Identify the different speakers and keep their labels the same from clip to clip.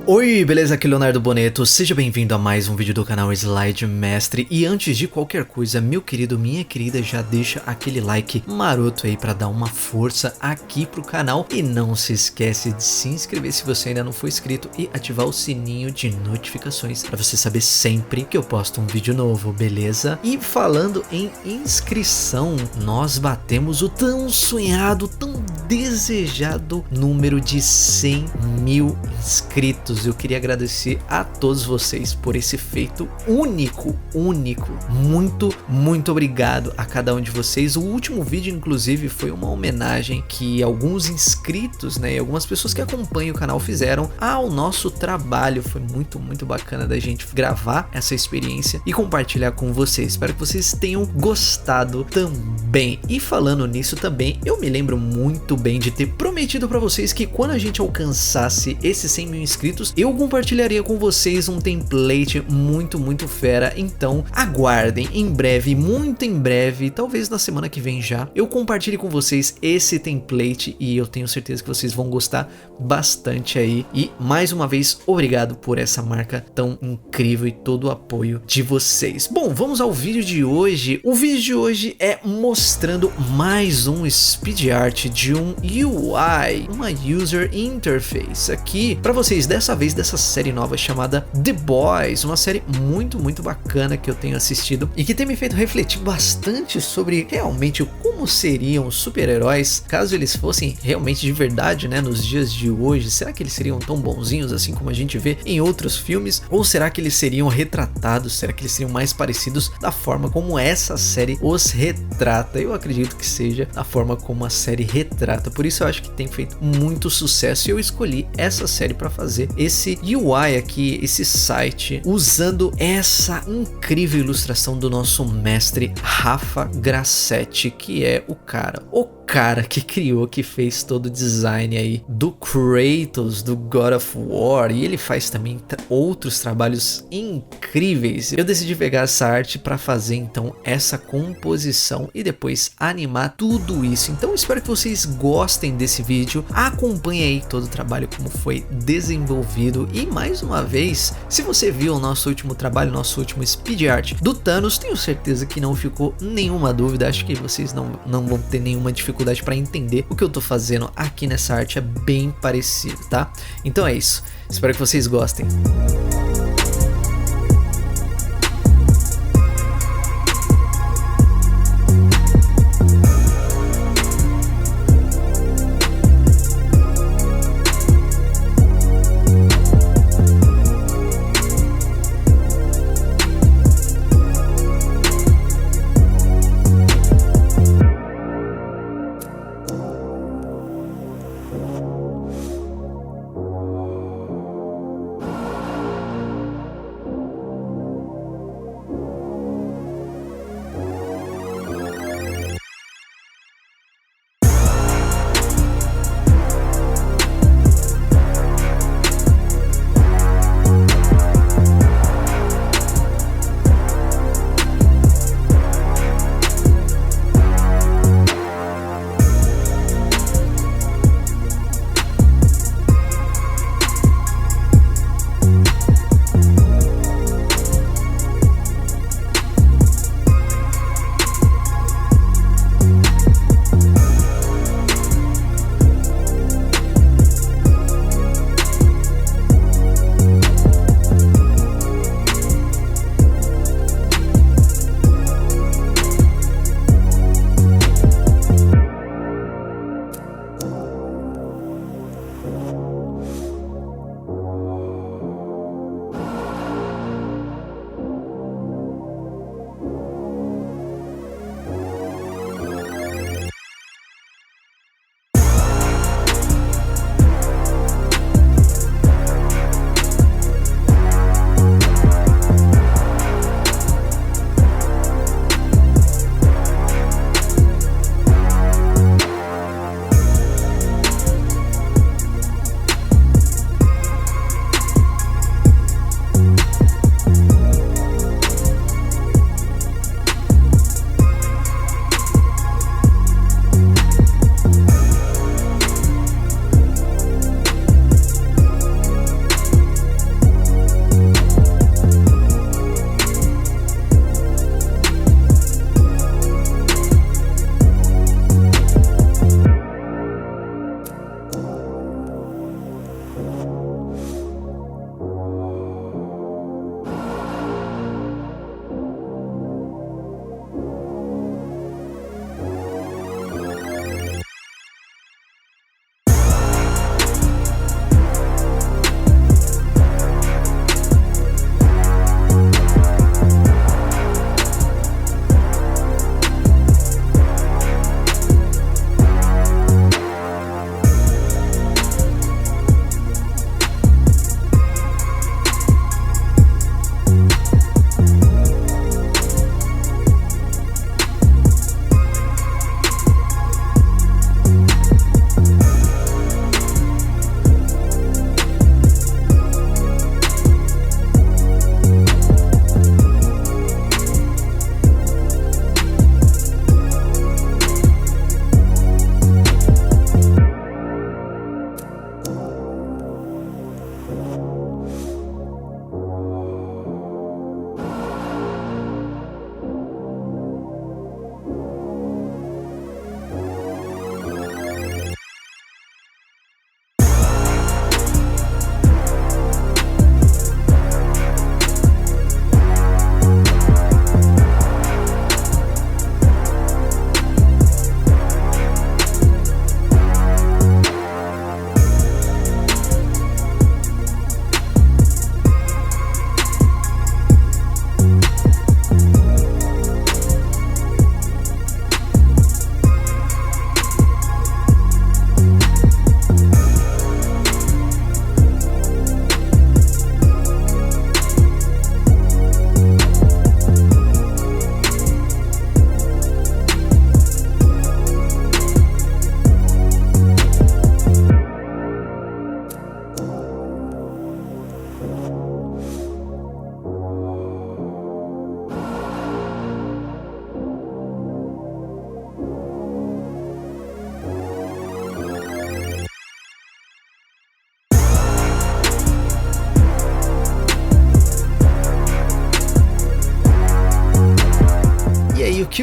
Speaker 1: Oi, beleza? Aqui é Leonardo Boneto, seja bem-vindo a mais um vídeo do canal Slide Mestre. E antes de qualquer coisa, meu querido, minha querida, já deixa aquele like maroto aí pra dar uma força aqui pro canal. E não se esquece de se inscrever se você ainda não for inscrito e ativar o sininho de notificações pra você saber sempre que eu posto um vídeo novo, beleza? E falando em inscrição, nós batemos o tão sonhado, tão desejado número de 100 mil inscritos. Eu queria agradecer a todos vocês por esse feito único. Muito obrigado a cada um de vocês. O último vídeo, inclusive, foi uma homenagem que alguns inscritos, né, e algumas pessoas que acompanham o canal fizeram ao nosso trabalho. Foi muito bacana da gente gravar essa experiência e compartilhar com vocês. Espero que vocês tenham gostado também. E falando nisso também, eu me lembro muito bem de ter prometido para vocês que quando a gente alcançasse esses 100 mil inscritos, eu compartilharia com vocês um template muito fera. Então aguardem, em breve, muito em breve, talvez na semana que vem já, eu compartilhe com vocês esse template e eu tenho certeza que vocês vão gostar bastante aí. E mais uma vez, obrigado por essa marca tão incrível e todo o apoio de vocês. Bom, vamos ao vídeo de hoje. O vídeo de hoje é mostrando mais um speed art de um UI, uma User Interface aqui para vocês, dessa vez dessa série nova chamada The Boys, uma série muito bacana que eu tenho assistido e que tem me feito refletir bastante sobre realmente como seriam os super-heróis caso eles fossem realmente de verdade, né, nos dias de hoje. Será que eles seriam tão bonzinhos assim como a gente vê em outros filmes? Ou será que eles seriam retratados? Será que eles seriam mais parecidos da forma como essa série os retrata? Eu acredito que seja da forma como a série retrata, por isso eu acho que tem feito muito sucesso e eu escolhi essa série para fazer esse UI aqui, esse site, usando essa incrível ilustração do nosso mestre Rafa Grassetti, que é o cara que criou, que fez todo o design aí do Kratos, do God of War, e ele faz também outros trabalhos incríveis. Eu decidi pegar essa arte para fazer então essa composição e depois animar tudo isso. Então espero que vocês gostem desse vídeo, acompanhe aí todo o trabalho como foi desenvolvido. E mais uma vez, se você viu o nosso último trabalho, nosso último speed art do Thanos, tenho certeza que não ficou nenhuma dúvida. Acho que vocês não vão ter nenhuma dificuldade para entender o que eu tô fazendo aqui nessa arte, é bem parecido, tá? Então é isso, espero que vocês gostem.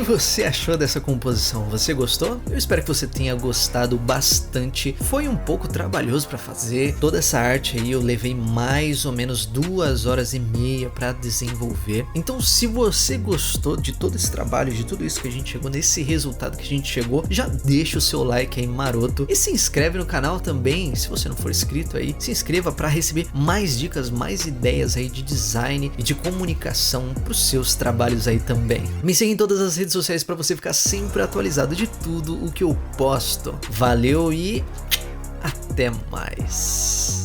Speaker 1: você achou dessa composição? Você gostou? Eu espero que você tenha gostado bastante. Foi um pouco trabalhoso para fazer toda essa arte aí, eu levei mais ou menos 2 horas e meia para desenvolver. Então se você gostou de todo esse trabalho, de tudo isso que a gente chegou, nesse resultado que a gente chegou, já deixa o seu like aí maroto e se inscreve no canal também, se você não for inscrito aí, se inscreva para receber mais dicas, mais ideias aí de design e de comunicação para os seus trabalhos aí também. Me siga em todas as redes sociais para você ficar sempre atualizado de tudo o que eu posto. Valeu e até mais!